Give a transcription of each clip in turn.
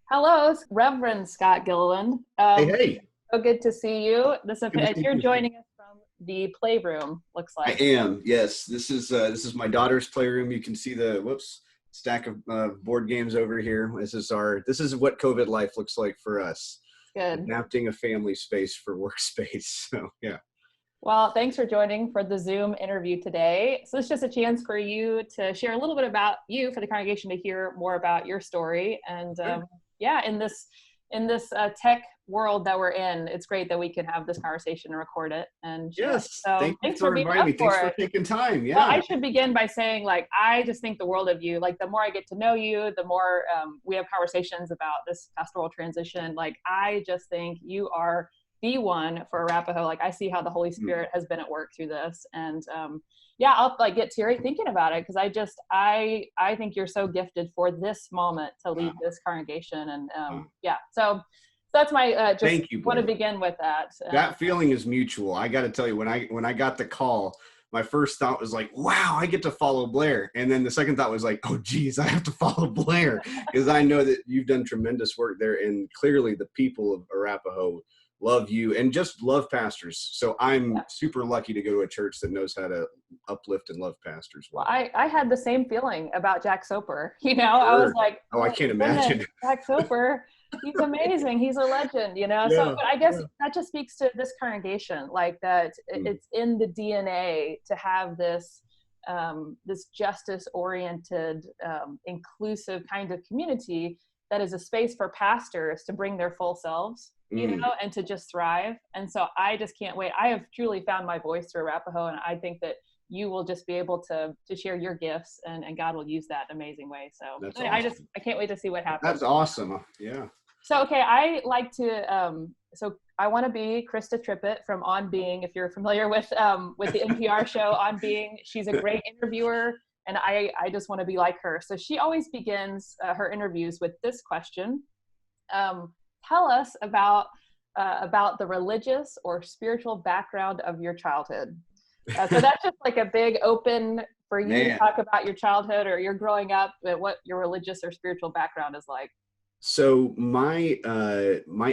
Hello, Reverend Scott Gilliland. Hey, hey, So good to see you. good to see You're you. joining us from the playroom, looks I like. am. Yes, this is my daughter's playroom. You can see the stack of board games over here. This is what COVID life looks like for us. Good. Adapting a family space for workspace. So yeah. Well, thanks for joining for the Zoom interview today. So it's just a chance for you to share a little bit about you for the congregation to hear more about your story. And Sure. yeah, in this tech world that we're in, it's great that we can have this conversation and record it and share it. Yes. So Thank you thanks for for being inviting up me. Thanks for for it. taking time. Well, Yeah. I should begin by saying, like, I just think the world of you. Like, the more I get to know you, the more we have conversations about this pastoral transition. Like, I just think you are the one for Arapaho. Like, I see how the Holy Mm. Spirit has been at work through this. And yeah, I'll like get teary thinking about it because I think you're so gifted for this moment to lead Wow. this congregation. And Wow. yeah, so that's my just Thank you, want to Blair. begin with that. That feeling is mutual. I got to tell you, when I got the call, my first thought was like, "Wow, I get to follow Blair," and then the second thought was like, "Oh, geez, I have to follow Blair," because I know that you've done tremendous work there, and clearly the people of Arapaho love you and just love pastors. So I'm super lucky to go to a church that knows how to uplift and love pastors Well, well. I had the same feeling about Jack Soper. I was Sure. like, Oh, I oh can't goodness, imagine. Jack Soper, he's amazing. He's a legend. So Yeah. but I guess Yeah. that just speaks to this congregation, like that Mm. it's in the DNA to have this justice oriented, inclusive kind of community that is a space for pastors to bring their full selves, Mm. and to just thrive. And so I just can't wait. I have truly found my voice through Arapaho, and I think that you will just be able to share your gifts, and God will use that in amazing way. So That's I awesome. I can't wait to see what happens. That's awesome. Yeah. So okay, I like to so I want to be Krista Tippet from On Being. If you're familiar with the NPR show On Being, she's a great interviewer, and I just want to be like her. So she always begins her interviews with this question: Tell us about the religious or spiritual background of your childhood. So that's just like a big open for you to Man. talk about your childhood or your growing up, but what your religious or spiritual background is like. So my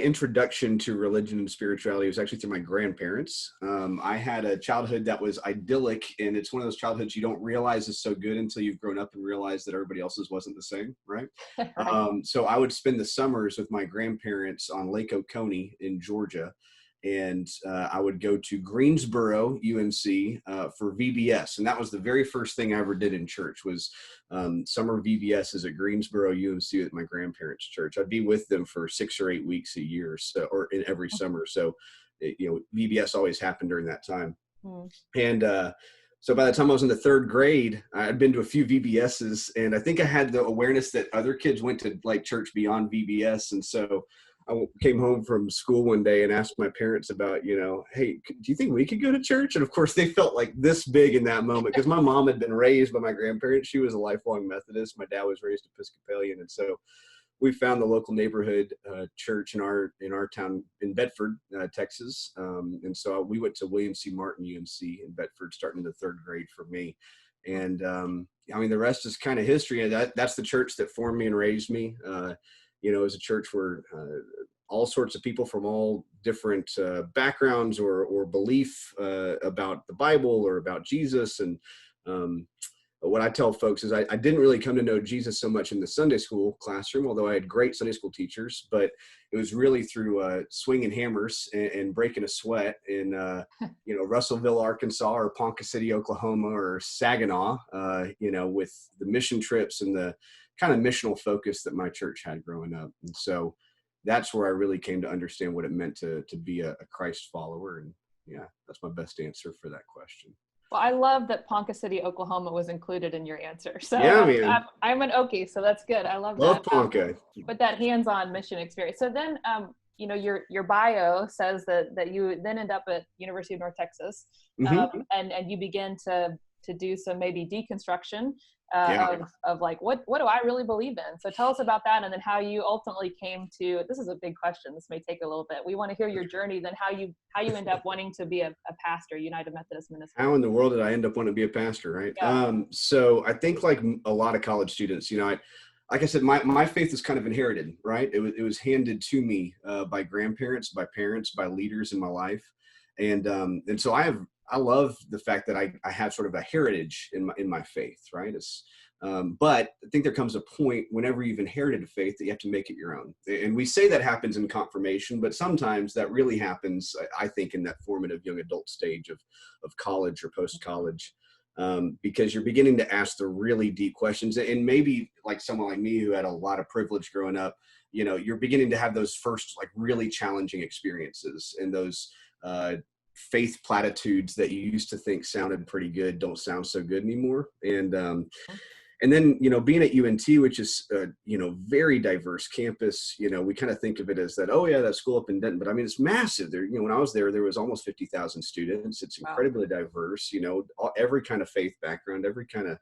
introduction to religion and spirituality was actually through my grandparents. I had a childhood that was idyllic, and it's one of those childhoods you don't realize is so good until you've grown up and realized that everybody else's wasn't the same, right? Right. So I would spend the summers with my grandparents on Lake Oconee in Georgia, and I would go to Greensboro UMC for VBS, and that was the very first thing I ever did in church was summer VBSs at Greensboro UMC at my grandparents' church. I'd be with them for 6 or 8 weeks a year, so or in every summer. So, VBS always happened during that time. Hmm. And so by the time I was in the third grade, I had been to a few VBSs, and I think I had the awareness that other kids went to like church beyond VBS, and so I came home from school one day and asked my parents about, hey, do you think we could go to church? And of course, they felt like this big in that moment because my mom had been raised by my grandparents. She was a lifelong Methodist. My dad was raised Episcopalian, and so we found the local neighborhood church in our town in Bedford, Texas. And so we went to William C. Martin UMC in Bedford, starting in the third grade for me. And I mean, the rest is kind of history. That's the church that formed me and raised me. It was a church where all sorts of people from all different backgrounds or belief about the Bible or about Jesus. And what I tell folks is I didn't really come to know Jesus so much in the Sunday school classroom, although I had great Sunday school teachers, but it was really through swinging hammers and breaking a sweat in, Russellville, Arkansas, or Ponca City, Oklahoma, or Saginaw, with the mission trips and the kind of missional focus that my church had growing up. And so that's where I really came to understand what it meant to be a Christ follower. And yeah, that's my best answer for that question. Well, I love that Ponca City, Oklahoma was included in your answer. So Yeah, man. I'm an Okie, so that's good. I love Love that. Ponca. With that hands-on mission experience. So then, your bio says that you then end up at University of North Texas, Mm-hmm. and you begin to do some maybe deconstruction Yeah. of like what do I really believe in. So tell us about that, and then how you ultimately came to. This is a big question. This may take a little bit. We want to hear your journey, then how you end up wanting to be a pastor, United Methodist minister. How in the world did I end up wanting to be a pastor, right? Yeah. So I think like a lot of college students, like I said, my faith is kind of inherited, right? It was handed to me by grandparents, by parents, by leaders in my life. And so I love the fact that I have sort of a heritage in my faith, right? But I think there comes a point whenever you've inherited a faith that you have to make it your own. And we say that happens in confirmation, but sometimes that really happens, I think, in that formative young adult stage of college or post-college, because you're beginning to ask the really deep questions. And maybe like someone like me who had a lot of privilege growing up, you're beginning to have those first like really challenging experiences, and those faith platitudes that you used to think sounded pretty good don't sound so good anymore. And then, being at UNT, which is, very diverse campus, we kind of think of it as that, oh yeah, that school up in Denton, but I mean, it's massive there. When I was there was almost 50,000 students. It's incredibly diverse, every kind of faith background, every kind of,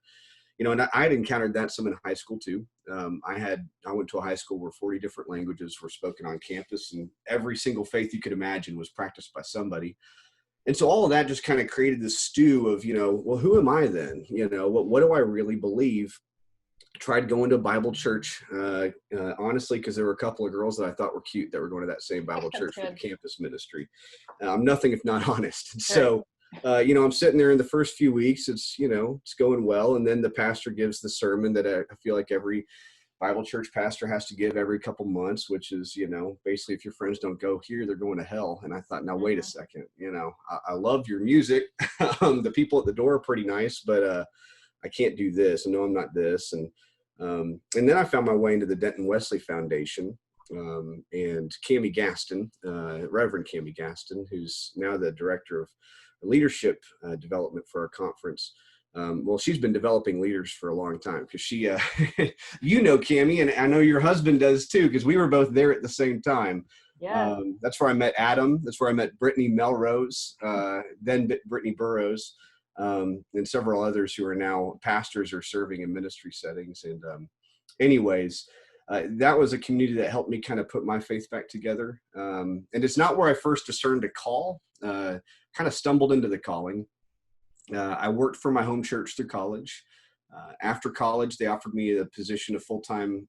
and I had encountered that some in high school too. I went to a high school where 40 different languages were spoken on campus, and every single faith you could imagine was practiced by somebody. And so all of that just kind of created this stew of, well, who am I then? What do I really believe? Tried going to a Bible church, honestly, because there were a couple of girls that I thought were cute that were going to that same Bible church for the campus ministry. I'm nothing if not honest. And so, I'm sitting there in the first few weeks, it's going well. And then the pastor gives the sermon that I feel like every Bible church pastor has to give every couple months, which is, basically if your friends don't go here, they're going to hell. And I thought, now, wait a second, I love your music. The people at the door are pretty nice, but I can't do this. And no, I'm not this. And then I found my way into the Denton Wesley Foundation, and Cammie Gaston, Reverend Cammie Gaston, who's now the director of leadership development for our conference. Well, she's been developing leaders for a long time, because she, Cammie, and I know your husband does too, because we were both there at the same time. Yeah. That's where I met Adam. That's where I met Brittany Melrose, then Brittany Burrows, and several others who are now pastors or serving in ministry settings. And that was a community that helped me kind of put my faith back together. And it's not where I first discerned a call, kind of stumbled into the calling. I worked for my home church through college. After college, they offered me a position of full-time,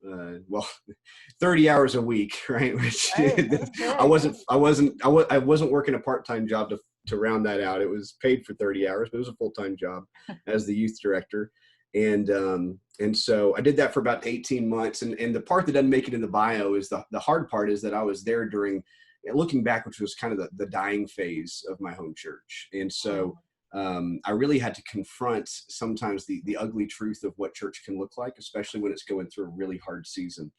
30 hours a week, right? Which I wasn't working a part-time job to round that out. It was paid for 30 hours, but it was a full-time job as the youth director. And so I did that for about 18 months. And the part that doesn't make it in the bio is the hard part is that I was there during, looking back, which was kind of the dying phase of my home church. And so I really had to confront sometimes the ugly truth of what church can look like, especially when it's going through a really hard season.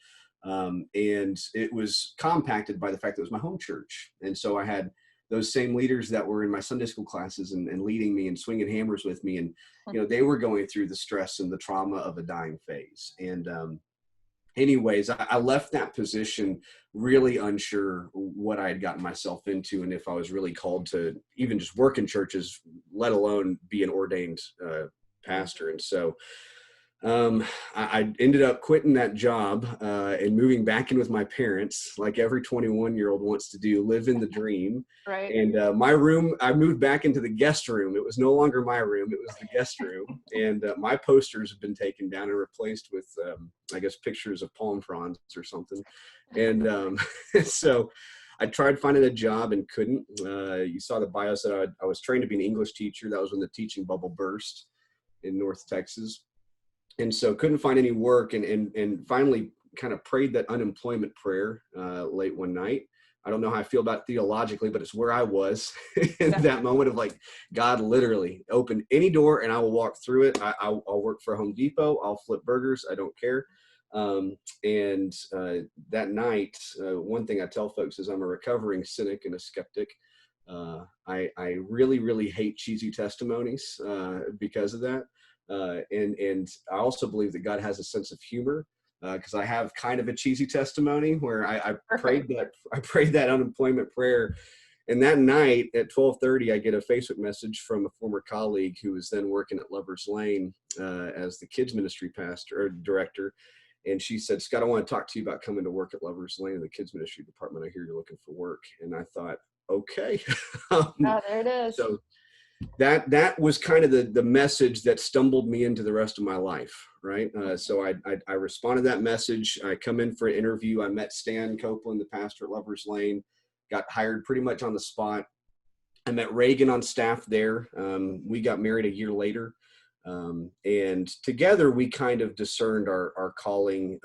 And it was compacted by the fact that it was my home church. And so I had those same leaders that were in my Sunday school classes and leading me and swinging hammers with me. And, they were going through the stress and the trauma of a dying phase. And I left that position really unsure what I had gotten myself into, and if I was really called to even just work in churches, let alone be an ordained pastor. And so I ended up quitting that job and moving back in with my parents, like every 21-year-old wants to do, live in the dream. Right. And my room, I moved back into the guest room. It was no longer my room. It was the guest room. And my posters have been taken down and replaced with, pictures of palm fronds or something. And so I tried finding a job and couldn't. You saw the bio said I was trained to be an English teacher. That was when the teaching bubble burst in North Texas. And so couldn't find any work, and finally kind of prayed that unemployment prayer late one night. I don't know how I feel about it theologically, but it's where I was in that moment of like, God literally opened any door and I will walk through it. I'll work for Home Depot. I'll flip burgers. I don't care. And that night, one thing I tell folks is I'm a recovering cynic and a skeptic. I really, really hate cheesy testimonies because of that. And I also believe that God has a sense of humor, because I have kind of a cheesy testimony where I prayed that unemployment prayer. And that night at 12:30, I get a Facebook message from a former colleague who was then working at Lover's Lane as the kids ministry pastor or director. And she said, Scott, I want to talk to you about coming to work at Lover's Lane in the kids ministry department. I hear you're looking for work. And I thought, okay. There it is. that was kind of the message that stumbled me into the rest of my life, right? So I responded to that message. I come in for an interview. I met Stan Copeland, the pastor at Lovers Lane, got hired pretty much on the spot. I met Reagan on staff there. We got married a year later. And together we kind of discerned our calling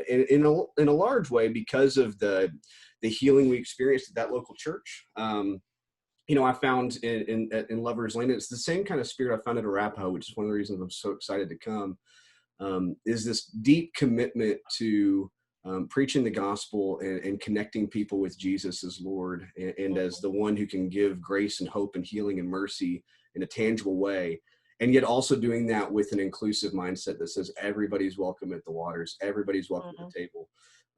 in a large way because of the healing we experienced at that local church. I found in Lovers Lane, it's the same kind of spirit I found at Arapaho, which is one of the reasons I'm so excited to come, is this deep commitment to preaching the gospel and connecting people with Jesus as Lord and as the one who can give grace and hope and healing and mercy in a tangible way. And yet also doing that with an inclusive mindset that says everybody's welcome at the waters, everybody's welcome at the table.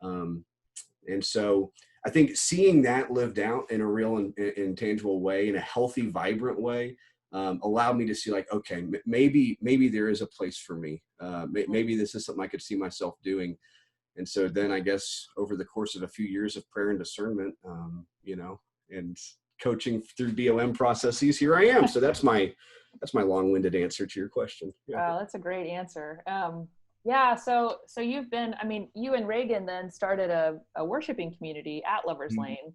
And so I think seeing that lived out in a real and tangible way, in a healthy, vibrant way, allowed me to see like, okay, maybe there is a place for me. Maybe this is something I could see myself doing. And so then I guess over the course of a few years of prayer and discernment, and coaching through BOM processes, here I am. So that's my long-winded answer to your question. Yeah. Oh, that's a great answer. Yeah. So you've been, you and Reagan then started a worshiping community at Lovers Lane,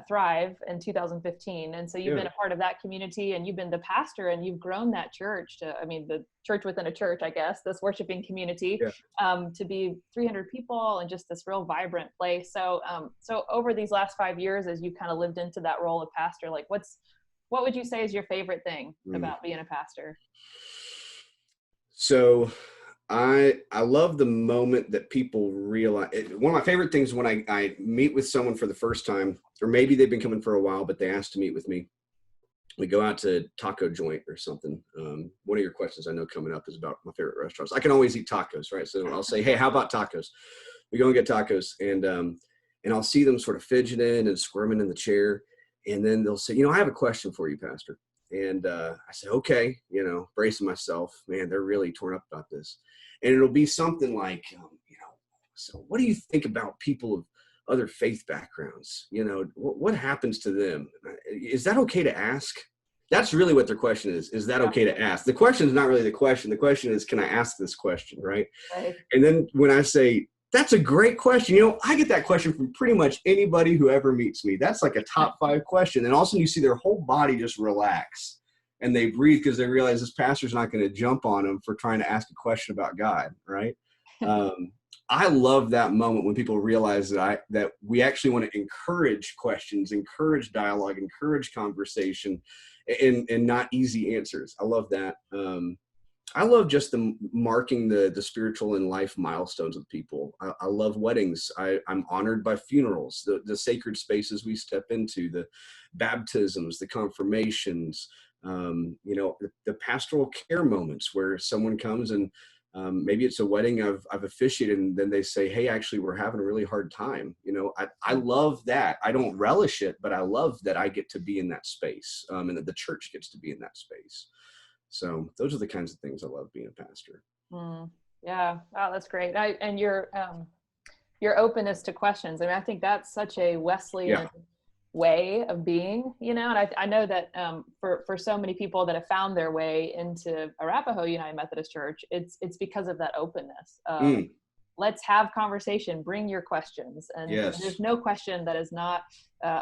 Thrive, in 2015. And so you've been a part of that community, and you've been the pastor, and you've grown that church to, the church within a church, I guess, this worshiping community, to be 300 people and just this real vibrant place. So over these last 5 years, as you kind of lived into that role of pastor, like what would you say is your favorite thing about being a pastor? So I love the moment that people realize. One of my favorite things when I meet with someone for the first time, or maybe they've been coming for a while, but they asked to meet with me. We go out to taco joint or something. One of your questions I know coming up is about my favorite restaurants. I can always eat tacos, right? So I'll say, hey, how about tacos? We go and get tacos, and I'll see them sort of fidgeting and squirming in the chair. And then they'll say, I have a question for you, Pastor. And I say, okay, bracing myself, man, they're really torn up about this. And it'll be something like, so what do you think about people of other faith backgrounds? What happens to them? Is that okay to ask? That's really what their question is. Is that okay to ask? The question is not really the question. The question is, can I ask this question, right? And then when I say, that's a great question. I get that question from pretty much anybody who ever meets me. That's like a top 5 question. And all of a sudden you see their whole body just relax and they breathe because they realize this pastor's not going to jump on them for trying to ask a question about God, right? I love that moment when people realize that we actually want to encourage questions, encourage dialogue, encourage conversation, and not easy answers. I love that. I love just marking the spiritual and life milestones of people. I love weddings. I'm honored by funerals, the sacred spaces we step into, the baptisms, the confirmations, the pastoral care moments where someone comes and maybe it's a wedding I've officiated, and then they say, hey, actually, we're having a really hard time. I love that. I don't relish it, but I love that I get to be in that space, and that the church gets to be in that space. So those are the kinds of things I love being a pastor. Yeah. Wow, that's great. And your openness to questions. I think that's such a Wesleyan way of being, and I know that for so many people that have found their way into Arapaho United Methodist Church, it's because of that openness. Let's have conversation, bring your questions. And there's no question that is not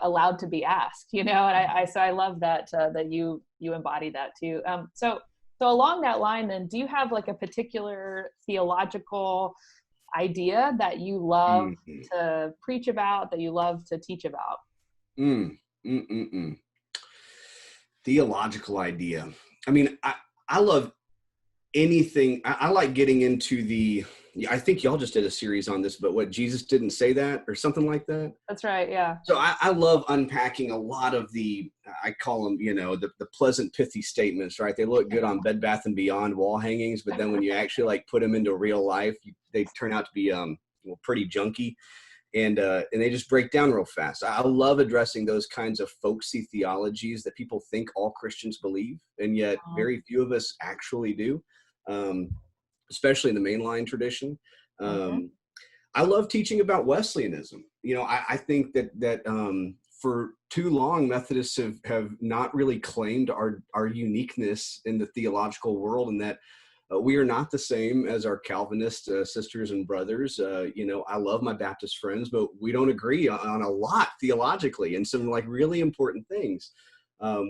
allowed to be asked, and I love that you embody that too. So along that line, then, do you have like a particular theological idea that you love to preach about, that you love to teach about? Theological idea. I love anything. I like getting into I think y'all just did a series on this, but what Jesus didn't say that, or something like that. That's right. Yeah. So I love unpacking a lot of I call them, the pleasant, pithy statements, right? They look good on Bed Bath & Beyond wall hangings, but then when you actually like put them into real life, they turn out to be pretty junky. And they just break down real fast. I love addressing those kinds of folksy theologies that people think all Christians believe, and yet very few of us actually do, especially in the mainline tradition. I love teaching about Wesleyanism. I think that for too long, Methodists have not really claimed our uniqueness in the theological world, and that we are not the same as our Calvinist sisters and brothers. I love my Baptist friends, but we don't agree on a lot theologically and some like really important things.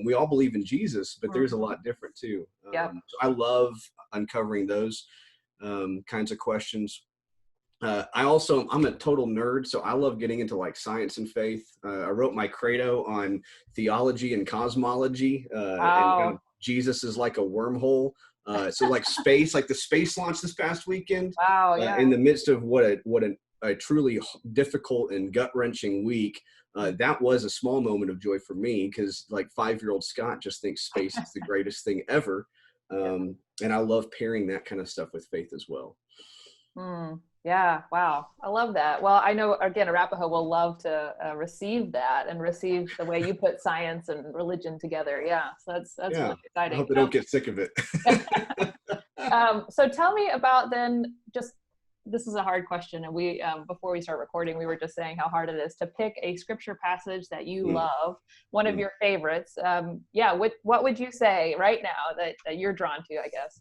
We all believe in Jesus, but there's a lot different too. So I love uncovering those kinds of questions. I'm a total nerd, so I love getting into like science and faith. I wrote my credo on theology and cosmology, and kind of Jesus is like a wormhole. So like space, like the space launch this past weekend, in the midst of what a truly difficult and gut-wrenching week, that was a small moment of joy for me, because like 5-year-old Scott just thinks space is the greatest thing ever. And I love pairing that kind of stuff with faith as well. Yeah. Wow. I love that. Well, I know, again, Arapaho will love to receive that and receive the way you put science and religion together. Yeah. So that's really exciting. I hope they don't get sick of it. So tell me about then, this is a hard question. And we, before we start recording, we were just saying how hard it is to pick a scripture passage that you love, one of your favorites. What would you say right now that you're drawn to, I guess?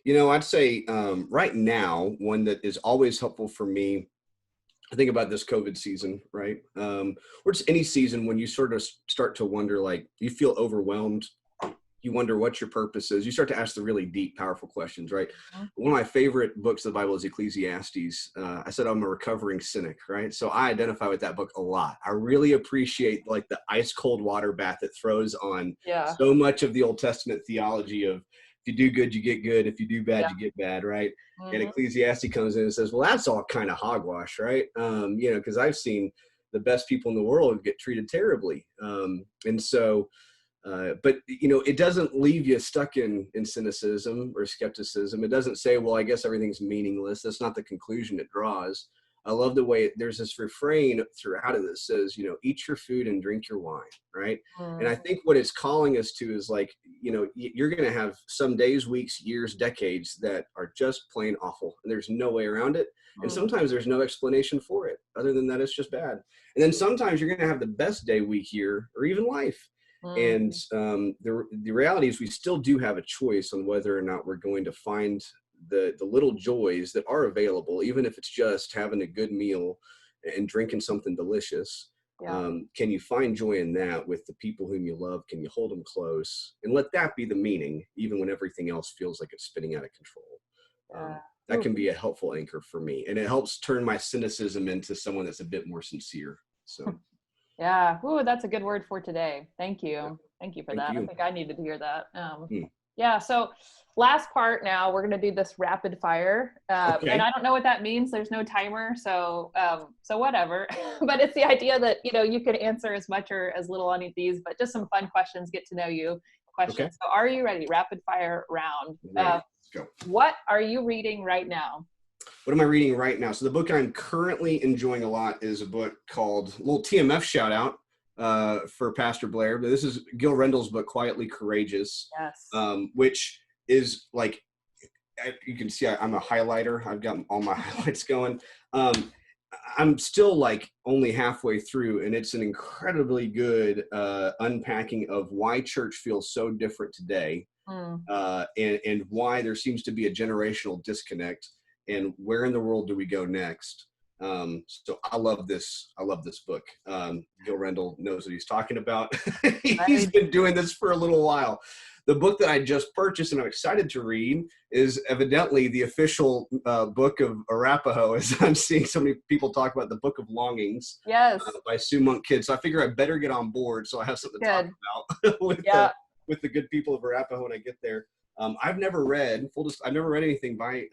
I'd say right now, one that is always helpful for me, I think about this COVID season, right? Or just any season when you sort of start to wonder, like you feel overwhelmed, you wonder what your purpose is. You start to ask the really deep, powerful questions, right? One of my favorite books of the Bible is Ecclesiastes. I said I'm a recovering cynic, right? So I identify with that book a lot. I really appreciate like the ice cold water bath it throws on so much of the Old Testament theology of, if you do good, you get good. If you do bad, you get bad, right? And Ecclesiastes comes in and says, well, that's all kind of hogwash, right? Because I've seen the best people in the world get treated terribly. But it doesn't leave you stuck in cynicism or skepticism. It doesn't say, well, I guess everything's meaningless. That's not the conclusion it draws. I love the way there's this refrain throughout it that says, eat your food and drink your wine, right? And I think what it's calling us to is like, you're going to have some days, weeks, years, decades that are just plain awful, and there's no way around it. And sometimes there's no explanation for it. Other than that, it's just bad. And then sometimes you're going to have the best day, week, year, or even life. And the reality is we still do have a choice on whether or not we're going to find the little joys that are available, even if it's just having a good meal and drinking something delicious. Can you find joy in that with the people whom you love? Can you hold them close and let that be the meaning, even when everything else feels like it's spinning out of control? That can be a helpful anchor for me, and it helps turn my cynicism into someone that's a bit more sincere. So yeah. Ooh, that's a good word for today. Thank you. Thank you for that. I think I needed to hear that. Yeah. So last part now, we're going to do this rapid fire. And I don't know what that means. There's no timer. So whatever. But it's the idea that, you can answer as much or as little on these, but just some fun questions, get to know you questions. Okay. So are you ready? Rapid fire round. Let's go. What are you reading right now? What am I reading right now? So the book I'm currently enjoying a lot is a book called, little TMF shout out for Pastor Blair, but this is Gil Rendell's book, Quietly Courageous, which is like, you can see I'm a highlighter. I've got all my highlights going. I'm still like only halfway through, and it's an incredibly good unpacking of why church feels so different today, and why there seems to be a generational disconnect, and where in the world do we go next? So I love this book. Gil Rendell knows what he's talking about. He's been doing this for a little while. The book that I just purchased and I'm excited to read is evidently the official book of Arapaho, as I'm seeing so many people talk about, the Book of Longings. Yes. By Sue Monk Kidd. So I figure I better get on board so I have something to talk about with the good people of Arapaho when I get there. I've never read anything by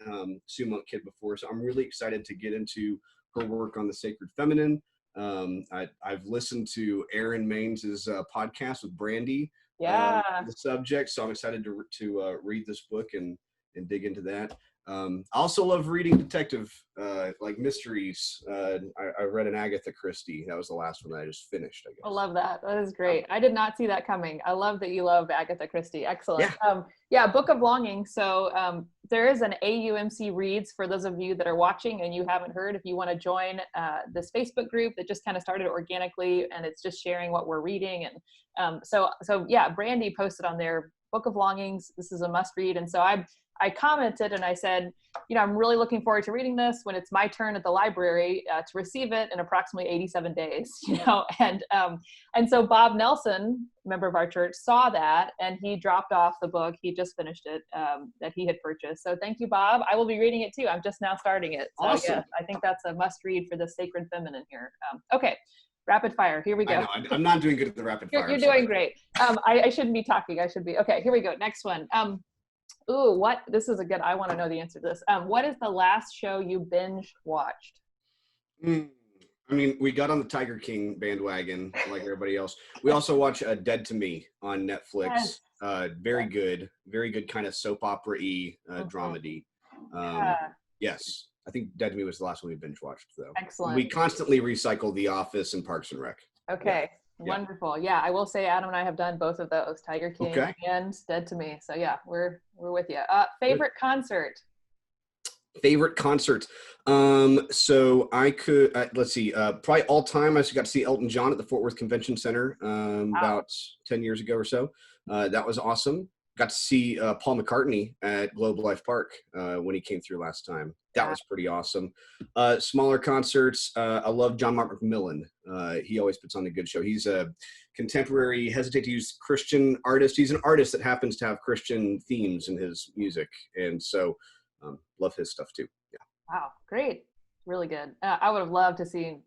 Sue Monk Kidd before, so I'm really excited to get into her work on the sacred feminine. I've listened to Aaron Mains's podcast with Brandy, the subject, so I'm excited to read this book and dig into that. I also love reading detective, like mysteries. I read an Agatha Christie. That was the last one that I just finished, I guess. I love that. That is great. I did not see that coming. I love that you love Agatha Christie. Excellent. Yeah. Book of Longing. So there is an AUMC Reads for those of you that are watching and you haven't heard. If you want to join this Facebook group that just kind of started organically, and it's just sharing what we're reading. And so Brandy posted on there, Book of Longings. This is a must read. And so I commented and I said, I'm really looking forward to reading this when it's my turn at the library to receive it in approximately 87 days, and so Bob Nelson, member of our church, saw that and he dropped off the book. He just finished it that he had purchased. So thank you, Bob. I will be reading it too. I'm just now starting it. So awesome. Yeah, I think that's a must read for the sacred feminine here. Okay. Rapid fire. Here we go. I know, I'm not doing good at the rapid fire. You're doing great. I shouldn't be talking. I should be. Okay, here we go. Next one. This is a good, I want to know the answer to this. What is the last show you binge watched? I mean, we got on the Tiger King bandwagon like everybody else. We also watch Dead to Me on Netflix. Yes. Very good kind of soap opera-y dramedy. Yes. I think Dead to Me was the last one we binge watched, though. Excellent. We constantly recycle The Office and Parks and Rec. Okay. Yeah. Wonderful. Yeah, I will say Adam and I have done both of those, Tiger King and Dead to Me. So yeah, we're with you. Favorite concert? Favorite concert. So I could, let's see, probably all time, I got to see Elton John at the Fort Worth Convention Center about 10 years ago or so. That was awesome. Got to see Paul McCartney at Globe Life Park when he came through last time. That was pretty awesome. Smaller concerts. I love John Mark McMillan. He always puts on a good show. He's a contemporary, hesitate to use Christian artist. He's an artist that happens to have Christian themes in his music. And so love his stuff too. Yeah. Wow. Great. Really good. I would have loved to see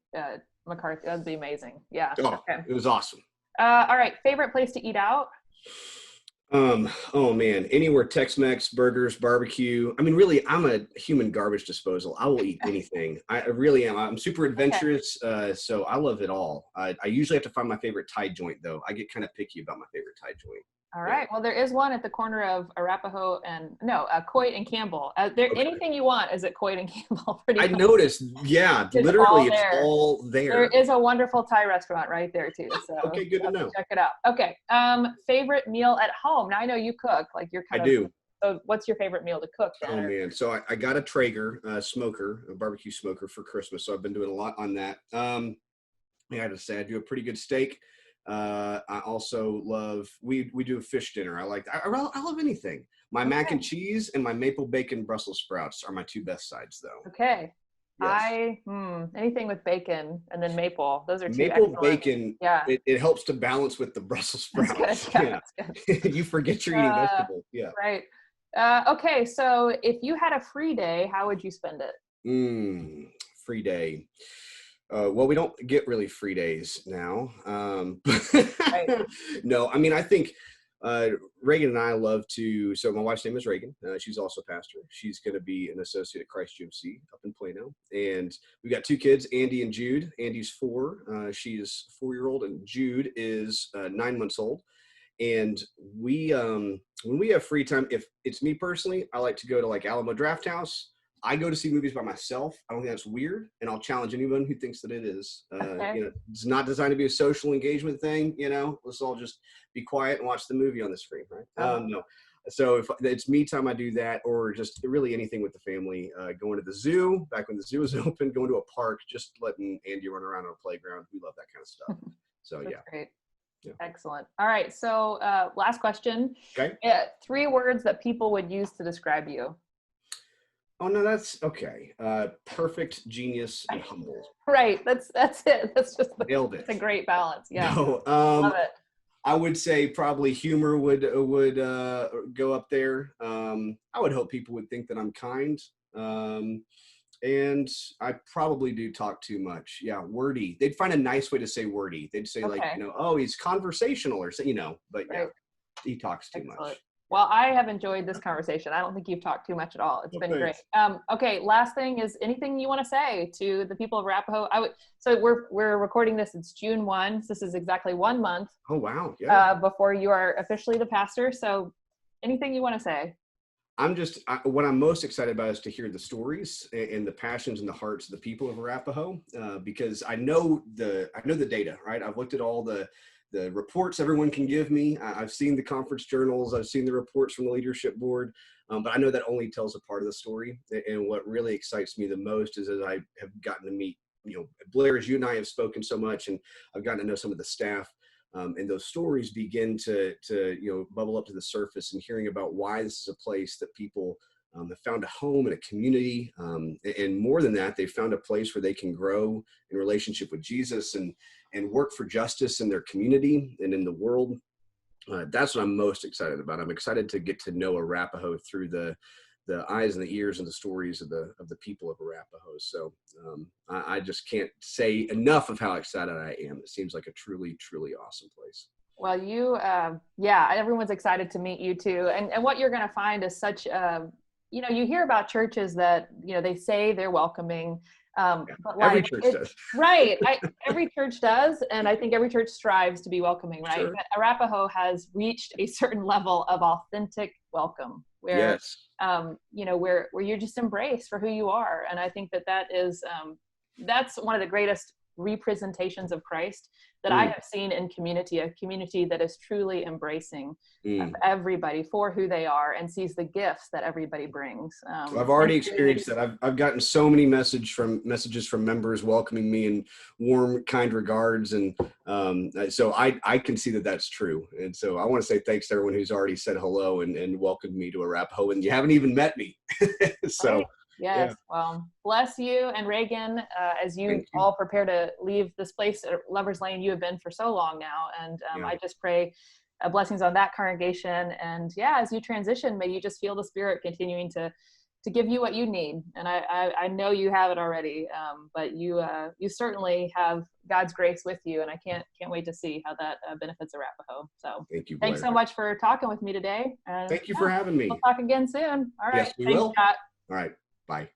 McCarthy. That'd be amazing. Yeah. Oh, okay. It was awesome. All right. Favorite place to eat out? Oh man, anywhere, Tex-Mex, burgers, barbecue. I mean, really, I'm a human garbage disposal. I will eat anything. I really am. I'm super adventurous, so I love it all. I usually have to find my favorite Thai joint, though. I get kind of picky about my favorite Thai joint. All right. Well, there is one at the corner of Arapaho and Coit and Campbell. Anything you want is at Coit and Campbell. I noticed. Yeah, literally, it's all there. There is a wonderful Thai restaurant right there too. So okay, good to know. Check it out. Okay. Favorite meal at home? Now I know you cook. Like you're kind of. I do. So what's your favorite meal to cook? Oh man, so I got a Traeger smoker, a barbecue smoker for Christmas. So I've been doing a lot on that. I gotta say, I do a pretty good steak. I also love, we do a fish dinner. I love anything. My mac and cheese and my maple bacon Brussels sprouts are my two best sides though. Okay. Yes. Anything with bacon and then maple. Those are two maple bacon. Yeah. It helps to balance with the Brussels sprouts. Yeah. You forget you're eating vegetables. Yeah. Right. Okay. So if you had a free day, how would you spend it? Free day. Well, we don't get really free days now. Right. No, I mean, I think Reagan and I love to, so my wife's name is Reagan. She's also a pastor. She's going to be an associate at Christ UMC up in Plano. And we've got two kids, Andy and Jude. Andy's 4. She is 4-year-old and Jude is 9 months old. And we, when we have free time, if it's me personally, I like to go to like Alamo Drafthouse. I go to see movies by myself. I don't think that's weird, and I'll challenge anyone who thinks that it is. It's not designed to be a social engagement thing. Let's all just be quiet and watch the movie on the screen, right? No. So if it's me time, I do that, or just really anything with the family. Going to the zoo, back when the zoo was open, going to a park, just letting Andy run around on a playground. We love that kind of stuff. So that's yeah. Great. Yeah. Excellent. All right. So last question. Okay. 3 words that people would use to describe you. Oh no, that's okay. Perfect, genius, and humble. Right. That's it. That's just nailed it. It's a great balance. Yeah. No, love it. I would say probably humor would go up there. I would hope people would think that I'm kind. And I probably do talk too much. Yeah, wordy. They'd find a nice way to say wordy. They'd say like, oh, he's conversational or so, but yeah, he talks too much. Well, I have enjoyed this conversation. I don't think you've talked too much at all. It's been great. Okay, last thing is anything you want to say to the people of Arapaho? So we're recording this. It's June 1. So this is exactly 1 month. Oh wow! Yeah. Before you are officially the pastor. So anything you want to say? What I'm most excited about is to hear the stories and the passions and the hearts of the people of Arapaho, because I know the data, right? I've looked at all the reports everyone can give me. I've seen the conference journals. I've seen the reports from the leadership board, but I know that only tells a part of the story. And what really excites me the most is that I have gotten to meet, Blair, as you and I have spoken so much, and I've gotten to know some of the staff. And those stories begin to bubble up to the surface, and hearing about why this is a place that people have found a home and a community, and more than that, they've found a place where they can grow in relationship with Jesus and work for justice in their community and in the world. That's what I'm most excited about. I'm excited to get to know Arapaho through the eyes and the ears and the stories of the people of Arapaho. So I just can't say enough of how excited I am. It seems like a truly, truly awesome place. Well, everyone's excited to meet you too. And what you're going to find is such, you hear about churches that, they say they're welcoming, but every church does. Right. Every church does. And I think every church strives to be welcoming, right? Sure. But Arapaho has reached a certain level of authentic welcome where, yes. Where you're just embraced for who you are. And I think that is, that's one of the greatest representations of Christ that I have seen in a community that is truly embrambing everybody for who they are and sees the gifts that everybody brings. I've already experienced that. I've gotten so many messages from members welcoming me in warm, kind regards, and so I can see that that's true. And so I want to say thanks to everyone who's already said hello and welcomed me to Arapaho, and you haven't even met me. So. Right. Yes. Yeah. Well, bless you and Reagan as you all prepare to leave this place at Lover's Lane. You have been for so long now. And I just pray blessings on that congregation. And as you transition, may you just feel the Spirit continuing to give you what you need. And I know you have it already, but you certainly have God's grace with you. And I can't wait to see how that benefits Arapaho. So thank you, Blair. Thanks so much for talking with me today. And thank you for having me. We'll talk again soon. All right. Yes, we will. Scott. All right. Bye.